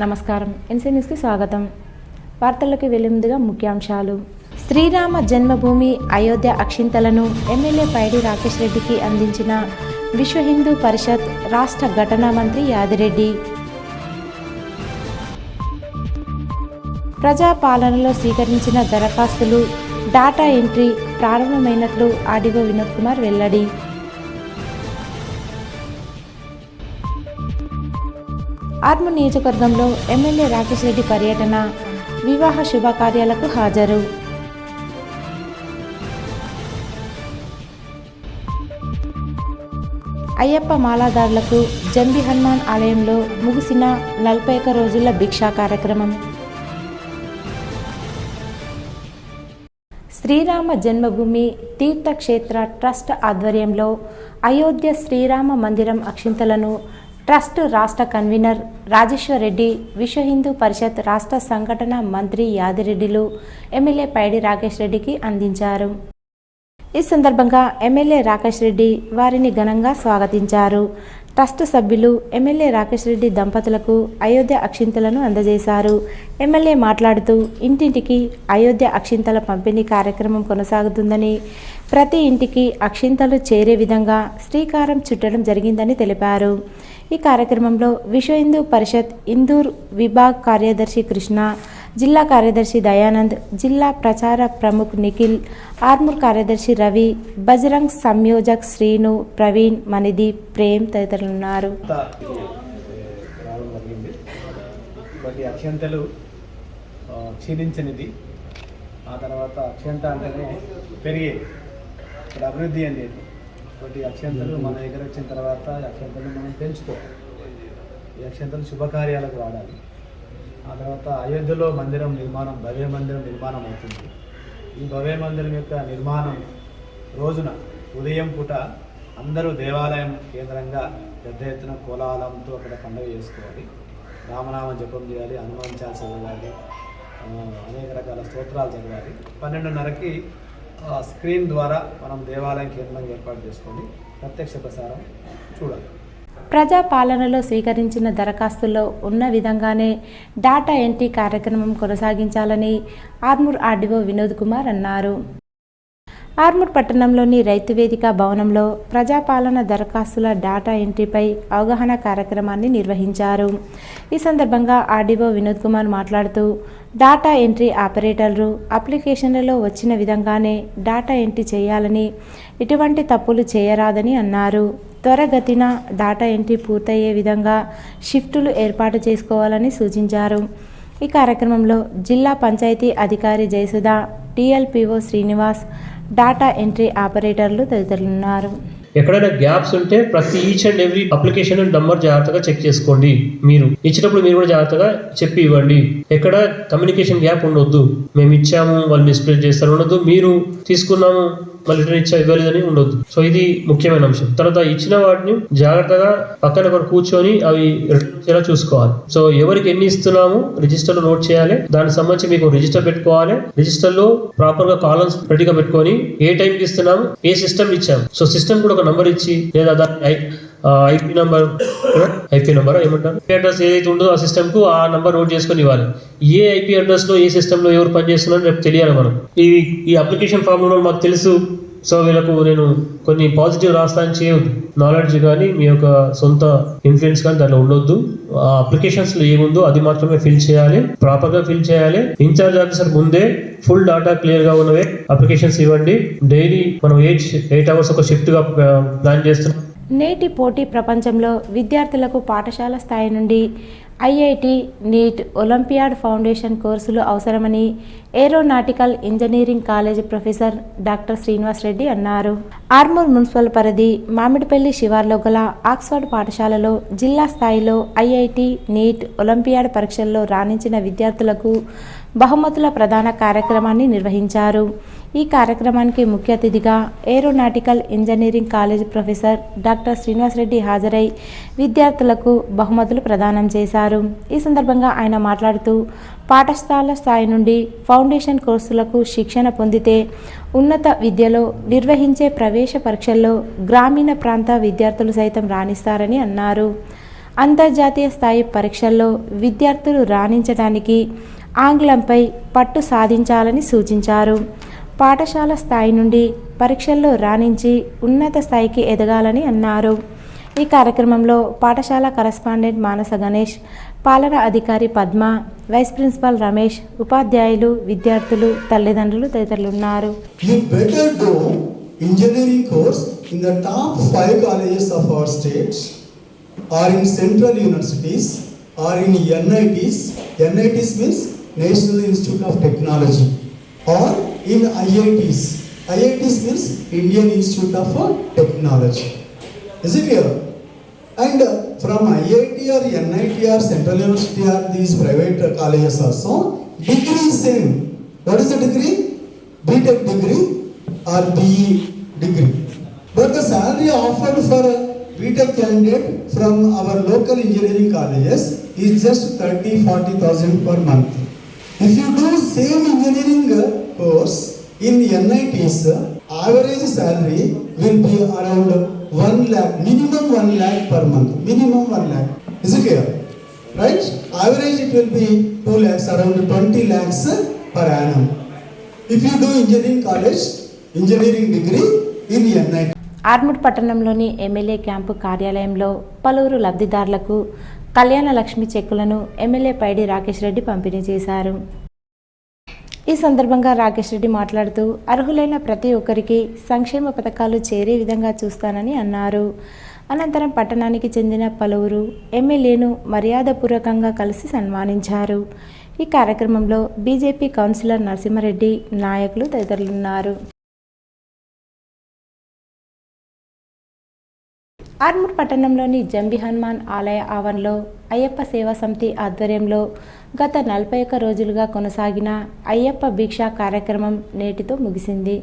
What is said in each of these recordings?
నమస్కారం. ఎన్సీ న్యూస్కి స్వాగతం. వార్తల్లోకి వెళ్లే ముందుగా ముఖ్యాంశాలు. శ్రీరామ జన్మభూమి అయోధ్య అక్షింతలను ఎమ్మెల్యే పైడి రాకేష్ రెడ్డికి అందించిన విశ్వ హిందూ పరిషత్ రాష్ట్ర ఘటనా మంత్రి యాదిరెడ్డి. ప్రజాపాలనలో స్వీకరించిన దరఖాస్తులు డాటా ఎంట్రీ ప్రారంభమైనట్లు ఆర్డీఓ వినోద్ కుమార్ వెల్లడి. ఆర్మూర్ నియోజకవర్గంలో ఎమ్మెల్యే రాకేష్ రెడ్డి పర్యటన, వివాహ శుభకార్యాలకు హాజరు. అయ్యప్ప మాలాదారులకు జంబి హనుమాన్ ఆలయంలో ముగిసిన 41 రోజుల భిక్షా కార్యక్రమం. శ్రీరామ జన్మభూమి తీర్థక్షేత్ర ట్రస్ట్ ఆధ్వర్యంలో అయోధ్య శ్రీరామ మందిరం అక్షింతలను ట్రస్ట్ రాష్ట్ర కన్వీనర్ రాజేశ్వర్ రెడ్డి, విశ్వ హిందూ పరిషత్ రాష్ట్ర సంఘటన మంత్రి యాదిరెడ్డిలు ఎమ్మెల్యే పైడి రాకేష్ రెడ్డికి అందించారు. ఈ సందర్భంగా ఎమ్మెల్యే రాకేష్ రెడ్డి వారిని ఘనంగా స్వాగతించారు. ట్రస్ట్ సభ్యులు ఎమ్మెల్యే రాకేష్ రెడ్డి దంపతులకు అయోధ్య అక్షింతలను అందజేశారు. ఎమ్మెల్యే మాట్లాడుతూ ఇంటింటికి అయోధ్య అక్షింతల పంపిణీ కార్యక్రమం కొనసాగుతుందని, ప్రతి ఇంటికి అక్షింతలు చేరే విధంగా శ్రీకారం చుట్టడం జరిగిందని తెలిపారు. ఈ కార్యక్రమంలో విశ్వ హిందూ పరిషత్ ఇందూర్ విభాగ్ కార్యదర్శి కృష్ణ, జిల్లా కార్యదర్శి దయానంద్, జిల్లా ప్రచార ప్రముఖ్ నిఖిల్, ఆర్మూర్ కార్యదర్శి రవి, బజరంగ్ సంయోజక్ శ్రీను, ప్రవీణ్, మనిది, ప్రేమ్ తదితరులున్నారు. అక్షంతలు క్షీణించనిది, ఆ తర్వాత అక్షంత అంటేనే పెరిగేది, ఇక్కడ అభివృద్ధి అనేది. ఒకటి అక్షంతలు మన దగ్గర వచ్చిన తర్వాత అక్షంతలు మనం పెంచుకోవాలి. ఈ అక్షంతలు శుభకార్యాలకు వాడాలి. ఆ తర్వాత అయోధ్యలో మందిరం నిర్మాణం, భవ్య మందిరం నిర్మాణం అవుతుంది. ఈ భవ్య మందిరం యొక్క నిర్మాణం రోజున ఉదయం పూట అందరూ దేవాలయం కేంద్రంగా పెద్ద ఎత్తున కోలాహలంతో అక్కడ పండుగ చేసుకోవాలి. రామనామ జపం చేయాలి, హనుమాన్ చాలీస చదవాలి, అనేక రకాల స్తోత్రాలు చదవాలి. 12:30కి స్క్రీన్ ద్వారా మనం దేవాలయం కేంద్రంగా ఏర్పాటు చేసుకొని ప్రత్యక్ష ప్రసారం చూడాలి. ప్రజాపాలనలో స్వీకరించిన దరఖాస్తుల్లో ఉన్న విధంగానే డాటా ఎంట్రీ కార్యక్రమం కొనసాగించాలని ఆర్మూర్ ఆర్డీఓ వినోద్ కుమార్ అన్నారు. ఆర్మూర్ పట్టణంలోని రైతు వేదిక భవనంలో ప్రజాపాలన దరఖాస్తుల డాటా ఎంట్రీపై అవగాహన కార్యక్రమాన్ని నిర్వహించారు. ఈ సందర్భంగా ఆర్డీఓ వినోద్ కుమార్ మాట్లాడుతూ, డాటా ఎంట్రీ ఆపరేటర్లు అప్లికేషన్లలో వచ్చిన విధంగానే డాటా ఎంట్రీ చేయాలని, ఎటువంటి తప్పులు చేయరాదని అన్నారు. త్వరగతిన డాటా ఎంట్రీ పూర్తయ్యే విధంగా షిఫ్టులు ఏర్పాటు చేసుకోవాలని సూచించారు. ఈ కార్యక్రమంలో జిల్లా పంచాయతీ అధికారి జయసుధ, టీఎల్పీఓ శ్రీనివాస్, డాటా ఎంట్రీ ఆపరేటర్లు తదితరులున్నారు. ఎక్కడైనా గ్యాప్స్ ఉంటే ప్రతి each and every application number జాగ్రత్తగా చెక్ చేసుకోండి. మీరు ఇచ్చినప్పుడు మీరు కూడా జాగ్రత్తగా చెప్పి ఇవ్వండి. ఎక్కడ కమ్యూనికేషన్ గ్యాప్ ఉండొద్దు. మేము ఇచ్చాము వాళ్ళు డిస్ప్లే చేస్తారు ఉండొద్దు, మీరు తీసుకున్నాము మళ్ళీ రిటర్న్ ఇవ్వలేదని ఉండొద్దు. సో ఇది ముఖ్యమైన అంశం. తర్వాత ఇచ్చిన వాటిని జాగ్రత్తగా పక్కన ఒకరు కూర్చొని అవి రిటర్న్ వచ్చేలా చూసుకోవాలి. సో ఎవరికి ఎన్ని ఇస్తున్నాము రిజిస్టర్ లో నోట్ చేయాలి. దానికి సంబంధించి మీకు రిజిస్టర్ పెట్టుకోవాలి. రిజిస్టర్ లో ప్రాపర్ గా కాలమ్స్ రెడీగా పెట్టుకొని ఏ టైంకి ఇస్తున్నాము, ఏ సిస్టమ్ ఇచ్చాము, సో సిస్టమ్ కూడా ఒక నంబర్ ఇచ్చి, లేదా దాని ఐపీ నంబర్ ఏమంటారు, ఐపీ అడ్రస్ ఏదైతే ఉందో ఆ సిస్టమ్ కు ఆ నంబర్ నోట్ చేసుకొని ఇవ్వాలి. ఏ ఐపీ అడ్రస్ లో ఏ సిస్టమ్ లో ఎవరు పనిచేస్తున్నారో రేపు తెలియాలి. మనం ఈ అప్లికేషన్ ఫామ్ లో మాకు తెలుసు, సో వీళ్ళకు నేను కొన్ని పాజిటివ్ రాస్తాను చేయవద్దు. నాలెడ్జ్ కానీ మీ యొక్క సొంత ఇన్ఫ్లుయెన్స్ కానీ దాంట్లో ఉండొద్దు. ఆ అప్లికేషన్స్ లో ఏముందో అది మాత్రమే ఫిల్ చేయాలి, ప్రాపర్ గా ఫిల్ చేయాలి. ఇన్ఛార్జ్ ఆఫీసర్ ముందే ఫుల్ డాటా క్లియర్ గా ఉన్నవే అప్లికేషన్స్ ఇవ్వండి. డైలీ మనం 8 hours ఒక షిఫ్ట్ గా ప్లాన్ చేస్తున్నాం. నేటి పోటీ ప్రపంచంలో విద్యార్థులకు పాఠశాల స్థాయి నుండి ఐఐటి, నీట్, ఒలింపియాడ్ ఫౌండేషన్ కోర్సులు అవసరమని aeronautical engineering college professor doctor Srinivas Reddy అన్నారు. ఆర్మూర్ మున్సిపల్ పరిధి మామిడిపల్లి శివార్లో గల ఆక్స్ఫర్డ్ పాఠశాలలో జిల్లా స్థాయిలో ఐఐటి, నీట్, ఒలింపియాడ్ పరీక్షల్లో రాణించిన విద్యార్థులకు బహుమతుల ప్రదాన కార్యక్రమాన్ని నిర్వహించారు. ఈ కార్యక్రమానికి ముఖ్య అతిథిగా aeronautical engineering college professor doctor Srinivas Reddy హాజరై విద్యార్థులకు బహుమతులు ప్రదానం చేశారు. ఈ సందర్భంగా ఆయన మాట్లాడుతూ, పాఠశాల స్థాయి నుండి ఫౌండేషన్ కోర్సులకు శిక్షణ పొందితే ఉన్నత విద్యలో నిర్వహించే ప్రవేశ పరీక్షల్లో గ్రామీణ ప్రాంత విద్యార్థులు సైతం రాణిస్తారని అన్నారు. అంతర్జాతీయ స్థాయి పరీక్షల్లో విద్యార్థులు రాణించడానికి ఆంగ్లంపై పట్టు సాధించాలని సూచించారు. పాఠశాల స్థాయి నుండి పరీక్షల్లో రాణించి ఉన్నత స్థాయికి ఎదగాలని అన్నారు. ఈ కార్యక్రమంలో పాఠశాల కరస్పాండెంట్ మానస గణేష్, పాలనా అధికారి పద్మ, వైస్ ప్రిన్సిపాల్ రమేష్, ఉపాధ్యాయులు, విద్యార్థులు, తల్లిదండ్రులు తదితరులు ఉన్నారు. Engineering course in the top 5 colleges of our states, or in central universities, or in NITs. NITs means National Institute of Technology, or in IITs. IITs means Indian Institute of Technology. Is it clear? And from IIT or NIT or Central University or these private colleges also, degree is same. What is the degree? BTech degree or BE degree. But the salary offered for a BTech candidate from our local engineering colleges is just 30,000-40,000 per month. If you do same engineering course in NITs, average salary will be around 1 lakh, minimum 1 lakh per month, minimum 1 lakh. Is it clear? Right? Average it will be 2 lakhs, around 20 lakhs per annum. If you do engineering college, engineering degree in NIT. Armoor పట్టణంలోని MLA camp కార్యాలయంలో పలువురు లబ్ధిదారులకు కళ్యాణ లక్ష్మి చెక్కులను MLA పైడి రాకేష్ రెడ్డి పంపిణీ చేశారు. ఈ సందర్భంగా రాకేష్ రెడ్డి మాట్లాడుతూ అర్హులైన ప్రతి ఒక్కరికి సంక్షేమ పథకాలు చేరే విధంగా చూస్తానని అన్నారు. అనంతరం పట్టణానికి చెందిన పలువురు ఎమ్మెల్యేను మర్యాదపూర్వకంగా కలిసి సన్మానించారు. ఈ కార్యక్రమంలో బీజేపీ కౌన్సిలర్ నరసింహారెడ్డి, నాయకులు తదితరులున్నారు. ఆర్మూర్ పట్టణంలోని జంబి హనుమాన్ ఆలయ ఆవరణలో అయ్యప్ప సేవా సమితి ఆధ్వర్యంలో గత 41 రోజులుగా కొనసాగిన అయ్యప్ప భిక్షా కార్యక్రమం నేటితో ముగిసింది.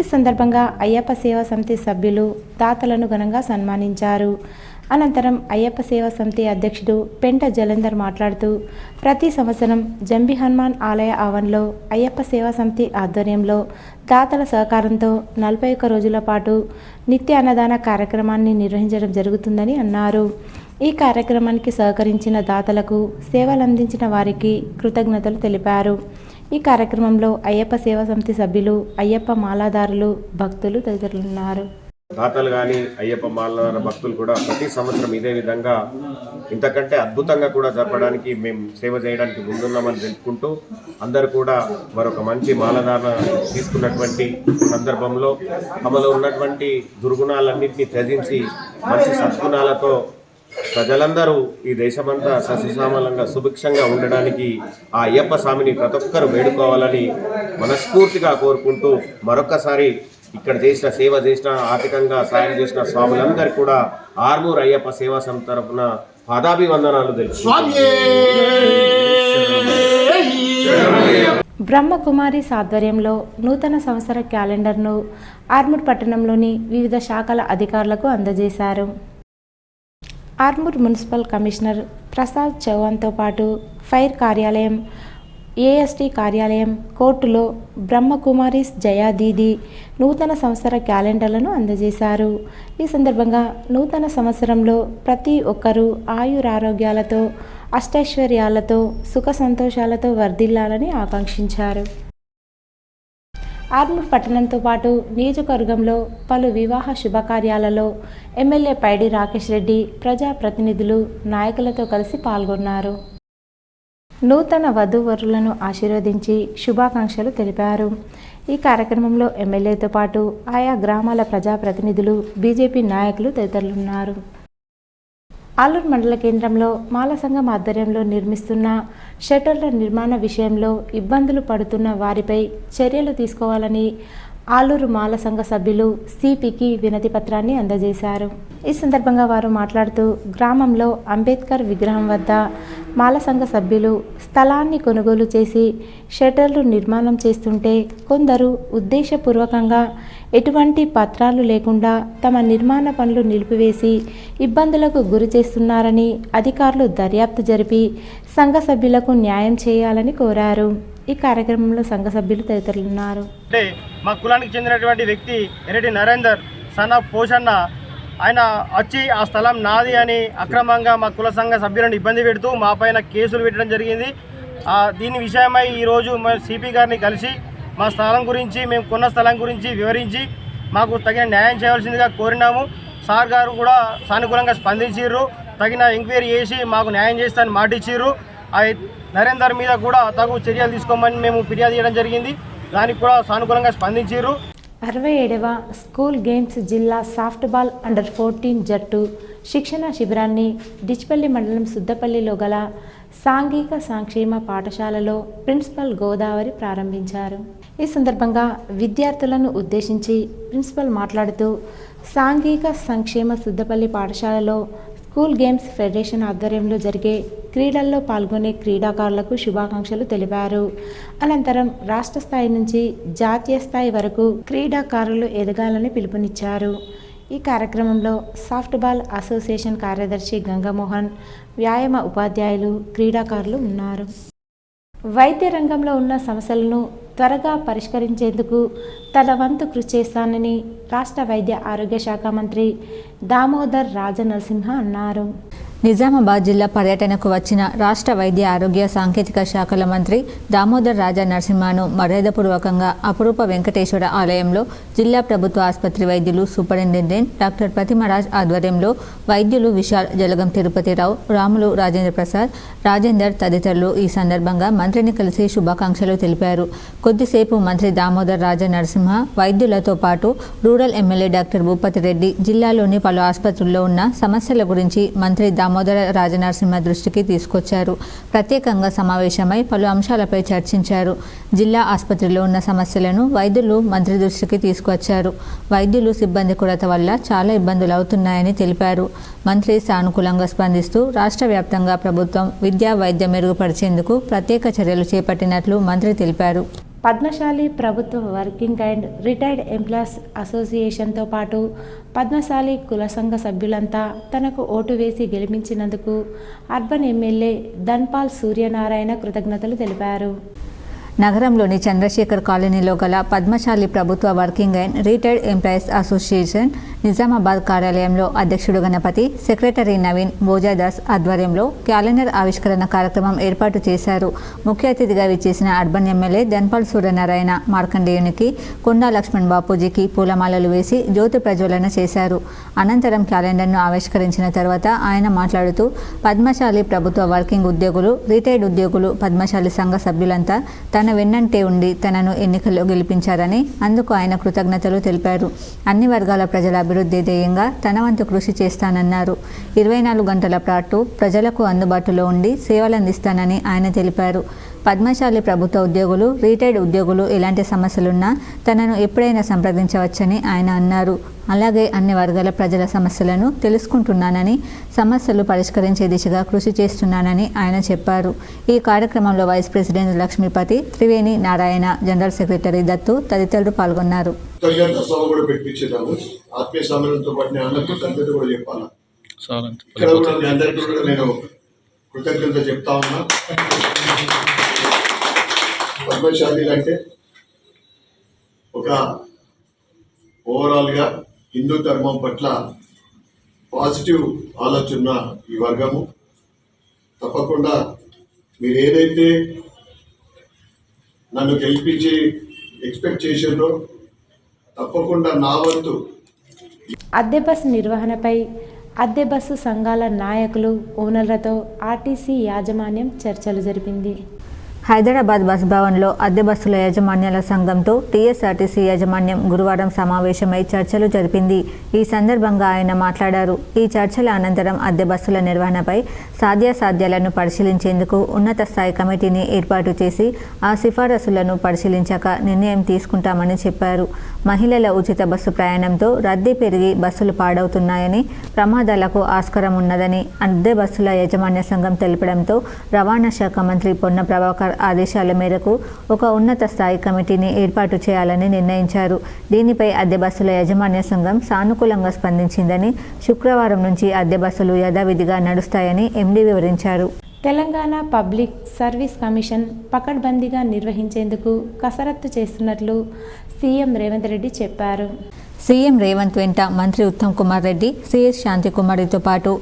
ఈ సందర్భంగా అయ్యప్ప సేవా సమితి సభ్యులు దాతలను ఘనంగా సన్మానించారు. అనంతరం అయ్యప్ప సేవా సమితి అధ్యక్షుడు పెంట జలంధర్ మాట్లాడుతూ ప్రతి సంవత్సరం జంబి హనుమాన్ ఆలయ ఆవరణలో అయ్యప్ప సేవా సమితి ఆధ్వర్యంలో దాతల సహకారంతో 41 రోజుల పాటు నిత్య అన్నదాన కార్యక్రమాన్ని నిర్వహించడం జరుగుతుందని అన్నారు. ఈ కార్యక్రమానికి సహకరించిన దాతలకు సేవలందించిన వారికి కృతజ్ఞతలు తెలిపారు. ఈ కార్యక్రమంలో అయ్యప్ప సేవా సమితి సభ్యులు, అయ్యప్ప మాలాదారులు, భక్తులు తదితరులున్నారు. దాతలు కానీ అయ్యప్ప మాలదార భక్తులు కూడా ప్రతి సంవత్సరం ఇదే విధంగా ఇంతకంటే అద్భుతంగా కూడా జరపడానికి మేము సేవ చేయడానికి ముందున్నామని తెలుపుకుంటూ అందరూ కూడా మరొక మంచి మాలధారణ తీసుకున్నటువంటి సందర్భంలో తమలో ఉన్నటువంటి దుర్గుణాలన్నింటినీ త్యజించి మంచి సద్గుణాలతో ప్రజలందరూ ఈ దేశమంతా సస్యశ్యామలంగా సుభిక్షంగా ఉండడానికి ఆ అయ్యప్ప స్వామిని ప్రతి ఒక్కరు వేడుకోవాలని మనస్ఫూర్తిగా కోరుకుంటూ మరొక్కసారి ఇక్కడ చేసిన సేవ చేసిన ఆర్థికంగా సాయం చేసిన స్వాములందరికీ కూడా ఆర్మూర్ అయ్యప్ప సేవా సమితి తరఫున పాదాభివందనాలు తెలుపుతున్నాను. బ్రహ్మకుమారిస్ ఆధ్వర్యంలో నూతన సంవత్సర క్యాలెండర్ను ఆర్మూర్ పట్టణంలోని వివిధ శాఖల అధికారులకు అందజేశారు. ఆర్మూర్ మున్సిపల్ కమిషనర్ ప్రసాద్ చౌహాన్తో పాటు ఫైర్ కార్యాలయం, ఏఎస్టీ కార్యాలయం, కోర్టులో బ్రహ్మకుమారిస్ జయా దీది నూతన సంవత్సర క్యాలెండర్లను అందజేశారు. ఈ సందర్భంగా నూతన సంవత్సరంలో ప్రతి ఒక్కరూ ఆయురారోగ్యాలతో, అష్టైశ్వర్యాలతో, సుఖ సంతోషాలతో వర్ధిల్లాలని ఆకాంక్షించారు. ఆర్మూర్ పట్టణంతో పాటు నియోజకవర్గంలో పలు వివాహ శుభకార్యాలలో ఎమ్మెల్యే పైడి రాకేష్ రెడ్డి ప్రజాప్రతినిధులు, నాయకులతో కలిసి పాల్గొన్నారు. నూతన వధూవరులను ఆశీర్వదించి శుభాకాంక్షలు తెలిపారు. ఈ కార్యక్రమంలో ఎమ్మెల్యేతో పాటు ఆయా గ్రామాల ప్రజాప్రతినిధులు, బీజేపీ నాయకులు తదితరులున్నారు. ఆలూరు మండల కేంద్రంలో మాల సంఘం ఆధ్వర్యంలో నిర్మిస్తున్న షట్టర్ల నిర్మాణ విషయంలో ఇబ్బందులు పడుతున్న వారిపై చర్యలు తీసుకోవాలని ఆలూరు మాల సంఘ సభ్యులు సిపికి వినతి పత్రాన్ని అందజేశారు. ఈ సందర్భంగా వారు మాట్లాడుతూ గ్రామంలో అంబేద్కర్ విగ్రహం వద్ద మాల సంఘ సభ్యులు స్థలాన్ని కొనుగోలు చేసి షట్టర్లు నిర్మాణం చేస్తుంటే కొందరు ఉద్దేశపూర్వకంగా ఎటువంటి పత్రాలు లేకుండా తమ నిర్మాణ పనులు నిలిపివేసి ఇబ్బందులకు గురి చేస్తున్నారని అధికారులు దర్యాప్తు జరిపి సంఘ సభ్యులకు న్యాయం చేయాలని కోరారు. ఈ కార్యక్రమంలో సంఘ సభ్యులు తదితరులున్నారు. అంటే మా కులానికి చెందినటువంటి వ్యక్తి ఎర్రటి నరేందర్ సన్ ఆఫ్ పోషన్న ఆయన వచ్చి ఆ స్థలం నాది అని అక్రమంగా మా కుల సంఘ సభ్యులను ఇబ్బంది పెడుతూ మా పైన కేసులు పెట్టడం జరిగింది. దీని విషయమై ఈరోజు మేము సిపి గారిని కలిసి మా స్థలం గురించి, మేము కొన్న స్థలం గురించి వివరించి మాకు తగిన న్యాయం చేయవలసిందిగా కోరినాము. సార్ గారు కూడా సానుకూలంగా స్పందించారు. తగిన ఎంక్వైరీ చేసి మాకు న్యాయం చేస్తానని మాట ఇచ్చారు. నరేందర్ మీద కూడా తగు చర్యలు తీసుకోమని మేము ఫిర్యాదు చేయడం జరిగింది. దానికి కూడా సానుకూలంగా స్పందించారు. 67వ స్కూల్ గేమ్స్ జిల్లా సాఫ్ట్బాల్ అండర్-14 జట్టు శిక్షణ శిబిరాన్ని డిచ్పల్లి మండలం సుద్దపల్లిలో గల సాంఘిక సంక్షేమ పాఠశాలలో ప్రిన్సిపల్ గోదావరి ప్రారంభించారు. ఈ సందర్భంగా విద్యార్థులను ఉద్దేశించి ప్రిన్సిపల్ మాట్లాడుతూ సాంఘిక సంక్షేమ సుద్దపల్లి పాఠశాలలో స్కూల్ గేమ్స్ ఫెడరేషన్ ఆధ్వర్యంలో జరిగే క్రీడల్లో పాల్గొనే క్రీడాకారులకు శుభాకాంక్షలు తెలిపారు. అనంతరం రాష్ట్ర స్థాయి నుంచి జాతీయ స్థాయి వరకు క్రీడాకారులు ఎదగాలని పిలుపునిచ్చారు. ఈ కార్యక్రమంలో సాఫ్ట్బాల్ అసోసియేషన్ కార్యదర్శి గంగమోహన్, వ్యాయామ ఉపాధ్యాయులు, క్రీడాకారులు ఉన్నారు. వైద్య రంగంలో ఉన్న సమస్యలను త్వరగా పరిష్కరించేందుకు తన వంతు కృషి చేస్తానని రాష్ట్ర వైద్య ఆరోగ్య శాఖ మంత్రి దామోదర్ రాజనరసింహ అన్నారు. నిజామాబాద్ జిల్లా పర్యటనకు వచ్చిన రాష్ట్ర వైద్య ఆరోగ్య సాంకేతిక శాఖల మంత్రి దామోదర్ రాజా నరసింహను మర్యాదపూర్వకంగా అపురూప వెంకటేశ్వర ఆలయంలో జిల్లా ప్రభుత్వ ఆసుపత్రి వైద్యులు సూపరింటెండెంట్ డాక్టర్ ప్రతిమరాజ్ ఆధ్వర్యంలో వైద్యులు విశాల్, జలగం తిరుపతిరావు, రాములు, రాజేంద్ర ప్రసాద్, రాజేందర్ తదితరులు ఈ సందర్భంగా మంత్రిని కలిసి శుభాకాంక్షలు తెలిపారు. కొద్దిసేపు మంత్రి దామోదర్ రాజా నరసింహ వైద్యులతో పాటు rural MLA doctor Bhupathi Reddy జిల్లాలోని పలు ఆసుపత్రుల్లో ఉన్న సమస్యల గురించి మంత్రి దామోదర రాజనరసింహ దృష్టికి తీసుకొచ్చారు. ప్రత్యేకంగా సమావేశమై పలు అంశాలపై చర్చించారు. జిల్లా ఆసుపత్రిలో ఉన్న సమస్యలను వైద్యులు మంత్రి దృష్టికి తీసుకొచ్చారు. వైద్యులు సిబ్బంది కొరత వల్ల చాలా ఇబ్బందులు అవుతున్నాయని తెలిపారు. మంత్రి సానుకూలంగా స్పందిస్తూ రాష్ట్ర వ్యాప్తంగా ప్రభుత్వం విద్యా వైద్యం మెరుగుపరిచేందుకు ప్రత్యేక చర్యలు చేపట్టినట్లు మంత్రి తెలిపారు. పద్మశాలి ప్రభుత్వ వర్కింగ్ అండ్ రిటైర్డ్ ఎంప్లాయీస్ అసోసియేషన్తో పాటు పద్మశాలి కుల సంఘ సభ్యులంతా తనకు ఓటు వేసి గెలిపించినందుకు అర్బన్ ఎమ్మెల్యే ధన్పాల్ సూర్యనారాయణ కృతజ్ఞతలు తెలిపారు. నగరంలోని చంద్రశేఖర్ కాలనీలో గల పద్మశాలి ప్రభుత్వ working and retired employees association Nizamabad కార్యాలయంలో అధ్యక్షుడు గణపతి, సెక్రటరీ నవీన్, భోజాదాస్ ఆధ్వర్యంలో క్యాలెండర్ ఆవిష్కరణ కార్యక్రమం ఏర్పాటు చేశారు. ముఖ్య అతిథిగా విచ్చేసిన అర్బన్ ఎమ్మెల్యే ధన్పాల్ సూర్యనారాయణ మార్కండేయునికి, కొండా లక్ష్మణ్ బాపూజీకి పూలమాలలు వేసి జ్యోతి ప్రజ్వలన చేశారు. అనంతరం క్యాలెండర్ను ఆవిష్కరించిన తర్వాత ఆయన మాట్లాడుతూ పద్మశాలి ప్రభుత్వ వర్కింగ్ ఉద్యోగులు, రిటైర్డ్ ఉద్యోగులు, పద్మశాలి సంఘ సభ్యులంతా తన వెన్నంటే ఉండి తనను ఎన్నికల్లో గెలిపించారని అందుకు ఆయన కృతజ్ఞతలు తెలిపారు. అన్ని వర్గాల ప్రజల అభివృద్ధి ధ్యేయంగా తన వంతు కృషి చేస్తానన్నారు. 24 గంటల పాటు ప్రజలకు అందుబాటులో ఉండి సేవలందిస్తానని ఆయన తెలిపారు. పద్మశాలి ప్రభుత్వ ఉద్యోగులు, రిటైర్డ్ ఉద్యోగులు ఎలాంటి సమస్యలున్నా తనను ఎప్పుడైనా సంప్రదించవచ్చని ఆయన అన్నారు. అలాగే అన్ని వర్గాల ప్రజల సమస్యలను తెలుసుకుంటున్నానని, సమస్యలు పరిష్కరించే దిశగా కృషి చేస్తున్నానని ఆయన చెప్పారు. ఈ కార్యక్రమంలో vice president Lakshmipati, Triveni Narayana, general secretary Dattu తదితరులు పాల్గొన్నారు. పద్మశాలీలు అంటే ఒక ఓవరాల్గా హిందూ ధర్మం పట్ల పాజిటివ్ ఆలోచన ఈ వర్గము. తప్పకుండా మీరు ఏదైతే నన్ను గెలిపించి ఎక్స్పెక్ట్ చేసిండ్రో తప్పకుండా నా వంతు. అద్దె బస్సు నిర్వహణపై అద్దె బస్సు సంఘాల నాయకులు, ఓనర్లతో ఆర్టీసీ యాజమాన్యం చర్చలు జరిపింది. హైదరాబాద్ బస్ భవన్లో అద్దె బస్సుల యాజమాన్యాల సంఘంతో టీఎస్ఆర్టీసీ యాజమాన్యం గురువారం సమావేశమై చర్చలు జరిపింది. ఈ సందర్భంగా ఆయన మాట్లాడారు. ఈ చర్చల అనంతరం అద్దె బస్సుల నిర్వహణపై సాధ్యాసాధ్యాలను పరిశీలించేందుకు ఉన్నత స్థాయి కమిటీని ఏర్పాటు చేసి ఆ సిఫారసులను పరిశీలించాక నిర్ణయం తీసుకుంటామని చెప్పారు. మహిళల ఉచిత బస్సు ప్రయాణంతో రద్దీ పెరిగి బస్సులు పాడవుతున్నాయని, ప్రమాదాలకు ఆస్కారం ఉన్నదని అద్దె బస్సుల యాజమాన్య సంఘం తెలపడంతో రవాణా శాఖ మంత్రి పొన్న ప్రభాకర్ ఆదేశాల మేరకు ఒక ఉన్నత స్థాయి కమిటీని ఏర్పాటు చేయాలని నిర్ణయించారు. దీనిపై అద్దె బస్సుల యాజమాన్య సంఘం సానుకూలంగా స్పందించిందని, శుక్రవారం నుంచి అద్దె బస్సులు యథావిధిగా నడుస్తాయని ఎండీ వివరించారు. తెలంగాణ పబ్లిక్ సర్వీస్ కమిషన్ పకడ్బందీగా నిర్వహించేందుకు కసరత్తు చేస్తున్నట్లు సీఎం రేవంత్ రెడ్డి చెప్పారు. సీఎం రేవంత్ వెంట మంత్రి ఉత్తమ్ కుమార్ రెడ్డి, సిఎస్ శాంతికుమారితో పాటు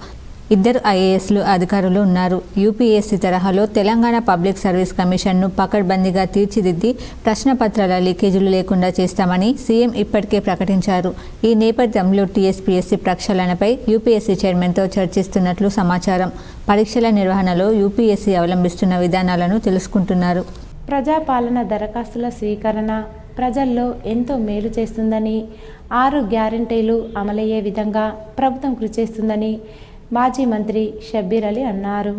ఇద్దరు ఐఏఎస్లు అధికారులు ఉన్నారు. యూపీఎస్సీ తరహాలో తెలంగాణ పబ్లిక్ సర్వీస్ కమిషన్ను పకడ్బందీగా తీర్చిదిద్ది ప్రశ్నపత్రాల లీకేజీలు లేకుండా చేస్తామని సీఎం ఇప్పటికే ప్రకటించారు. ఈ నేపథ్యంలో టీఎస్పీఎస్సీ ప్రక్షాళనపై యూపీఎస్సీ చైర్మన్తో చర్చిస్తున్నట్లు సమాచారం. పరీక్షల నిర్వహణలో యూపీఎస్సీ అవలంబిస్తున్న విధానాలను తెలుసుకుంటున్నారు. ప్రజాపాలన దరఖాస్తుల స్వీకరణ ప్రజల్లో ఎంతో మేలు చేస్తుందని, 6 గ్యారంటీలు అమలయ్యే విధంగా ప్రభుత్వం కృషి చేస్తుందని మాజీ మంత్రి షబ్బీర్ అలీ అన్నారు.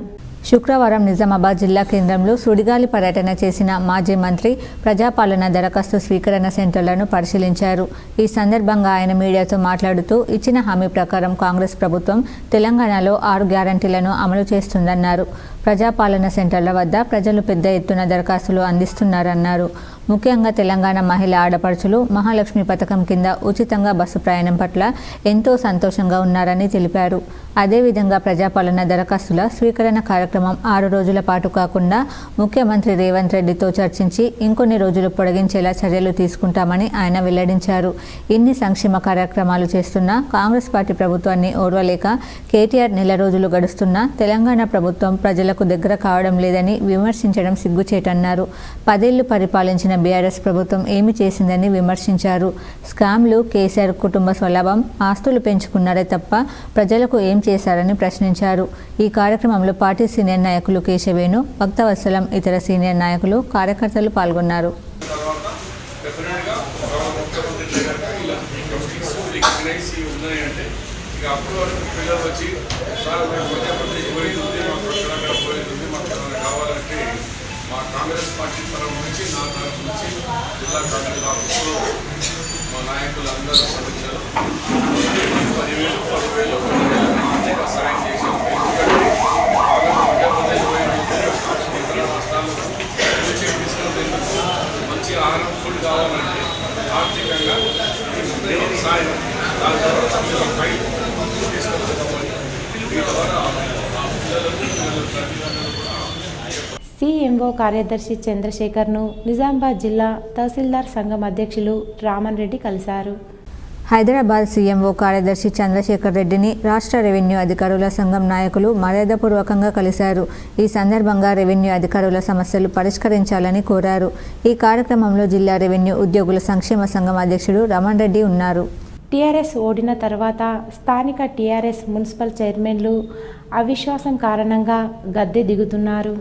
శుక్రవారం నిజామాబాద్ జిల్లా కేంద్రంలో సుడిగాలి పర్యటన చేసిన మాజీ మంత్రి ప్రజాపాలన దరఖాస్తు స్వీకరణ సెంటర్లను పరిశీలించారు. ఈ సందర్భంగా ఆయన మీడియాతో మాట్లాడుతూ ఇచ్చిన హామీ ప్రకారం కాంగ్రెస్ ప్రభుత్వం తెలంగాణలో 6 గ్యారంటీలను అమలు చేస్తుందన్నారు. ప్రజాపాలన సెంటర్ల వద్ద ప్రజలు పెద్ద ఎత్తున దరఖాస్తులు అందిస్తున్నారన్నారు. ముఖ్యంగా తెలంగాణ మహిళా ఆడపడుచులు మహాలక్ష్మి పథకం కింద ఉచితంగా బస్సు ప్రయాణం పట్ల ఎంతో సంతోషంగా ఉన్నారని తెలిపారు. అదేవిధంగా ప్రజాపాలన దరఖాస్తుల స్వీకరణ కార్యక్రమం 6 రోజుల పాటు కాకుండా ముఖ్యమంత్రి రేవంత్ రెడ్డితో చర్చించి ఇంకొన్ని రోజులు పొడిగించేలా చర్యలు తీసుకుంటామని ఆయన వెల్లడించారు. ఇన్ని సంక్షేమ కార్యక్రమాలు చేస్తున్నా కాంగ్రెస్ పార్టీ ప్రభుత్వాన్ని ఓర్వలేక కేటీఆర్ నెల రోజులు గడుస్తున్నా తెలంగాణ ప్రభుత్వం ప్రజలకు దగ్గర కావడం లేదని విమర్శించడం సిగ్గుచేటన్నారు. 10 ఏళ్లు పరిపాలించిన బీఆర్ఎస్ ప్రభుత్వం ఏమి చేసిందని విమర్శించారు. స్కామ్లు, కేసీఆర్ కుటుంబ స్వలాభం, ఆస్తులు పెంచుకున్నారే తప్ప ప్రజలకు ఏం చేశారని ప్రశ్నించారు. ఈ కార్యక్రమంలో పార్టీ సీనియర్ నాయకులు కేశవేణు, భక్తవత్సలం, ఇతర సీనియర్ నాయకులు, కార్యకర్తలు పాల్గొన్నారు. మా కాంగ్రెస్ పార్టీ తరఫు నుంచి, నా తరఫు నుంచి జిల్లా కాంగ్రెస్ ఆఫీసులో మా నాయకులు అందరూ సమీక్షలు 10,000 ఆర్థిక సహాయం చేశాం. ఎందుకంటే ఇతర రాష్ట్రాల్లో తీసుకునేందుకు మంచి ఆహారం ఫుడ్ కావాలంటే ఆర్థికంగా సాయం దాని ద్వారా పై తీసుకొచ్చుకోవాలి. వీటి ద్వారా సీఎంఓ కార్యదర్శి చంద్రశేఖర్ను నిజామాబాద్ జిల్లా తహసీల్దార్ సంఘం అధ్యక్షులు రామన్ రెడ్డి కలిశారు. హైదరాబాద్ సీఎంఓ కార్యదర్శి చంద్రశేఖర్ రెడ్డిని రాష్ట్ర రెవెన్యూ అధికారుల సంఘం నాయకులు మర్యాదపూర్వకంగా కలిశారు. ఈ సందర్భంగా రెవెన్యూ అధికారుల సమస్యలు పరిష్కరించాలని కోరారు. ఈ కార్యక్రమంలో జిల్లా రెవెన్యూ ఉద్యోగుల సంక్షేమ సంఘం అధ్యక్షుడు రమణ్ రెడ్డి ఉన్నారు. టీఆర్ఎస్ ఓడిన తర్వాత స్థానిక టీఆర్ఎస్ మున్సిపల్ చైర్మన్లు అవిశ్వాసం కారణంగా గద్దె దిగుతున్నారు.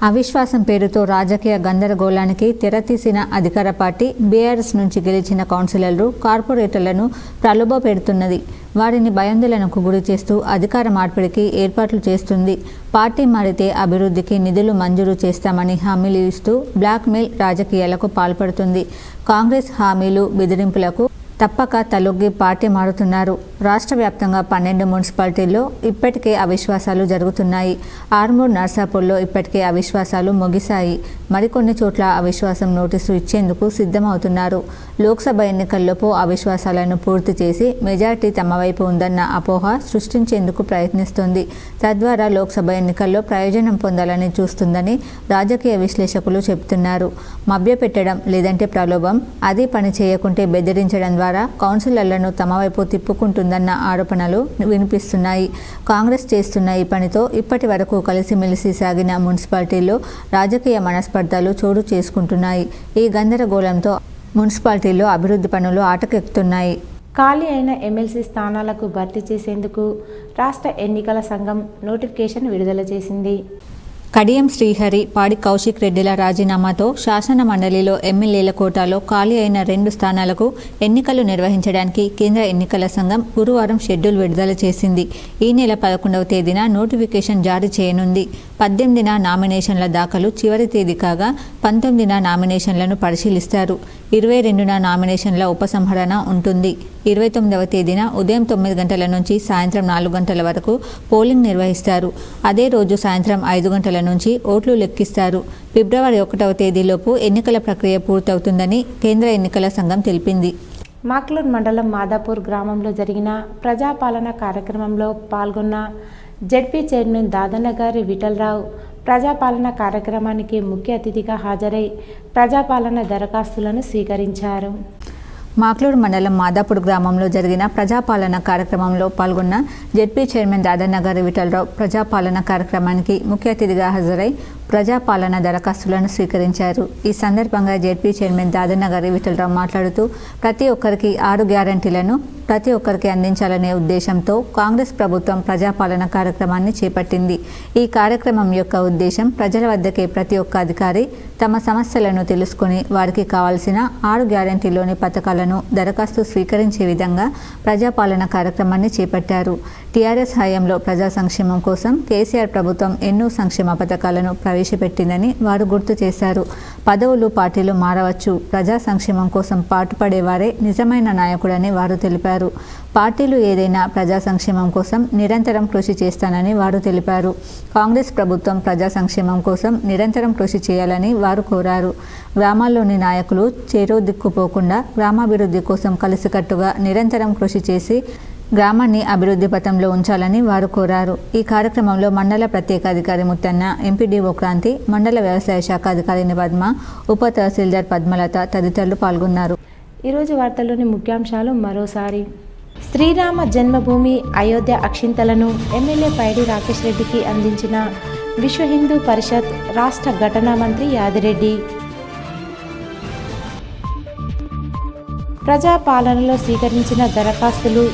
అవిశ్వాసం పేరుతో రాజకీయ గందరగోళానికి తెరతీసిన అధికార పార్టీ బీఆర్ఎస్ నుంచి గెలిచిన కౌన్సిలర్లు, కార్పొరేటర్లను ప్రలోభపెడుతున్నది. వారిని భయాందోళనకు గురి చేస్తూ అధికార మార్పిడికి ఏర్పాట్లు చేస్తుంది. పార్టీ మారితే అభివృద్ధికి నిధులు మంజూరు చేస్తామని హామీలు ఇస్తూ బ్లాక్మెయిల్ రాజకీయాలకు పాల్పడుతుంది. కాంగ్రెస్ హామీలు, బెదిరింపులకు తప్పక తలొగ్గి పార్టీ మారుతున్నారు. రాష్ట్ర వ్యాప్తంగా 12 మున్సిపాలిటీల్లో ఇప్పటికే అవిశ్వాసాలు జరుగుతున్నాయి. ఆర్మూర్, నర్సాపూర్లో ఇప్పటికే అవిశ్వాసాలు ముగిశాయి. మరికొన్ని చోట్ల అవిశ్వాసం నోటీసు ఇచ్చేందుకు సిద్ధమవుతున్నారు. లోక్సభ ఎన్నికల్లోపు అవిశ్వాసాలను పూర్తి చేసి మెజార్టీ తమ వైపు ఉందన్న అపోహ సృష్టించేందుకు ప్రయత్నిస్తుంది. తద్వారా లోక్సభ ఎన్నికల్లో ప్రయోజనం పొందాలని చూస్తుందని రాజకీయ విశ్లేషకులు చెబుతున్నారు. మభ్యపెట్టడం లేదంటే ప్రలోభం, అది పని చేయకుంటే బెదిరించడం ద్వారా కౌన్సిలర్లను తమ వైపు తిప్పుకుంటుందన్న ఆరోపణలు వినిపిస్తున్నాయి. కాంగ్రెస్ చేస్తున్న ఈ పనితో ఇప్పటి వరకు కలిసిమెలిసి సాగిన మున్సిపాలిటీల్లో రాజకీయ మనస్పర్ధలు చోటు చేసుకుంటున్నాయి. ఈ గందరగోళంతో మున్సిపాలిటీల్లో అభివృద్ధి పనులు ఆటకెక్కుతున్నాయి. ఖాళీ అయిన ఎమ్మెల్సీ స్థానాలకు భర్తీ చేసేందుకు రాష్ట్ర ఎన్నికల సంఘం నోటిఫికేషన్ విడుదల చేసింది. కడియం శ్రీహరి, పాడి కౌశిక్ రెడ్డిల రాజీనామాతో శాసన మండలిలో ఎమ్మెల్యేల కోటాలో ఖాళీ అయిన 2 స్థానాలకు ఎన్నికలు నిర్వహించడానికి కేంద్ర ఎన్నికల సంఘం గురువారం షెడ్యూల్ విడుదల చేసింది. ఈ నెల 11వ తేదీన నోటిఫికేషన్ జారీ చేయనుంది. 18న నామినేషన్ల దాఖలు చివరి తేదీ కాగా 19న నామినేషన్లను పరిశీలిస్తారు. 22న నామినేషన్ల ఉపసంహరణ ఉంటుంది. 29వ తేదీన ఉదయం 9 గంటల నుంచి సాయంత్రం 4 గంటల వరకు పోలింగ్ నిర్వహిస్తారు. అదే రోజు సాయంత్రం 5 గంటల నుంచి ఓట్లు లెక్కిస్తారు. ఫిబ్రవరి 1వ తేదీలోపు ఎన్నికల ప్రక్రియ పూర్తవుతుందని కేంద్ర ఎన్నికల సంఘం తెలిపింది. మాక్లూర్ మండలం మాదాపూర్ గ్రామంలో జరిగిన ప్రజాపాలన కార్యక్రమంలో పాల్గొన్న జెడ్పీ చైర్మన్ దాదన్న గారి విఠలరావు ప్రజాపాలన కార్యక్రమానికి ముఖ్య అతిథిగా హాజరై ప్రజాపాలన దరఖాస్తులను స్వీకరించారు. మాక్లూరు మండలం మాదాపూర్ గ్రామంలో జరిగిన ప్రజాపాలన కార్యక్రమంలో పాల్గొన్న జెడ్పీ చైర్మన్ దాదన్న గారి విఠలరావు ప్రజాపాలన కార్యక్రమానికి ముఖ్య అతిథిగా హాజరై ప్రజాపాలన దరఖాస్తులను స్వీకరించారు. ఈ సందర్భంగా జెడ్పీ చైర్మన్ దాదన్న గారి విఠలరావు మాట్లాడుతూ ప్రతి ఒక్కరికి 6 గ్యారంటీలను ప్రతి ఒక్కరికి అందించాలనే ఉద్దేశంతో కాంగ్రెస్ ప్రభుత్వం ప్రజాపాలన కార్యక్రమాన్ని చేపట్టింది. ఈ కార్యక్రమం యొక్క ఉద్దేశం ప్రజల వద్దకే ప్రతి ఒక్క అధికారి తమ సమస్యలను తెలుసుకుని వారికి కావాల్సిన 6 గ్యారంటీలోని పథకాలను దరఖాస్తు స్వీకరించే విధంగా ప్రజాపాలన కార్యక్రమాన్ని చేపట్టారు. టీఆర్ఎస్ హయాంలో ప్రజా సంక్షేమం కోసం కేసీఆర్ ప్రభుత్వం ఎన్నో సంక్షేమ పథకాలను ప్రవేశపెట్టిందని వారు గుర్తు చేశారు. పదవులు పార్టీలు మారవచ్చు, ప్రజా సంక్షేమం కోసం పాటుపడేవారే నిజమైన నాయకుడని వారు తెలిపారు. పార్టీలు ఏదైనా ప్రజా సంక్షేమం కోసం నిరంతరం కృషి చేస్తానని వారు తెలిపారు. కాంగ్రెస్ ప్రభుత్వం ప్రజా సంక్షేమం కోసం నిరంతరం కృషి చేయాలని వారు కోరారు. గ్రామాల్లోని నాయకులు చేరో దిక్కుపోకుండా గ్రామాభివృద్ధి కోసం కలిసికట్టుగా నిరంతరం కృషి చేసి గ్రామాన్ని అభివృద్ధి పథంలో ఉంచాలని వారు కోరారు. ఈ కార్యక్రమంలో మండల ప్రత్యేక అధికారి ముత్తన్న, ఎంపీడీఓ క్రాంతి, మండల వ్యవసాయ శాఖ అధికారిని పద్మ, ఉప తహసీల్దార్ పద్మలత తదితరులు పాల్గొన్నారు. ఈరోజు వార్తల్లోని ముఖ్యాంశాలు మరోసారి. శ్రీరామ జన్మభూమి అయోధ్య అక్షింతలను ఎమ్మెల్యే పైడి రాకేష్ రెడ్డికి అందించిన విశ్వ హిందూ పరిషత్ రాష్ట్ర ఘటనా మంత్రి యాదిరెడ్డి. ప్రజాపాలనలో స్వీకరించిన దరఖాస్తులు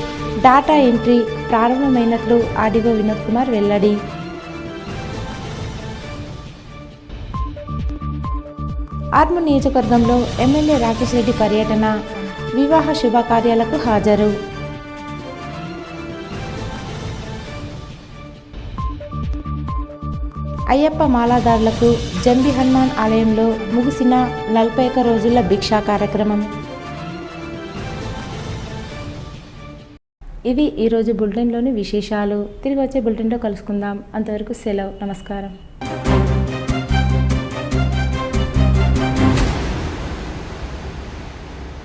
డాటా ఎంట్రీ ప్రారంభమైనట్లు ఆర్డీఓ వినోద్ కుమార్ వెల్లడి. ఆర్మూర్ నియోజకవర్గంలో ఎమ్మెల్యే రాకేష్ రెడ్డి పర్యటన, వివాహ శుభకార్యాలకు హాజరు. అయ్యప్ప మాలాదారులకు జంబి హనుమాన్ ఆలయంలో ముగిసిన 41 రోజుల భిక్షా కార్యక్రమం. ఇవి ఈరోజు బులెటిన్లోని విశేషాలు. తిరిగి వచ్చే బులెటిన్లో కలుసుకుందాం. అంతవరకు సెలవు. నమస్కారం.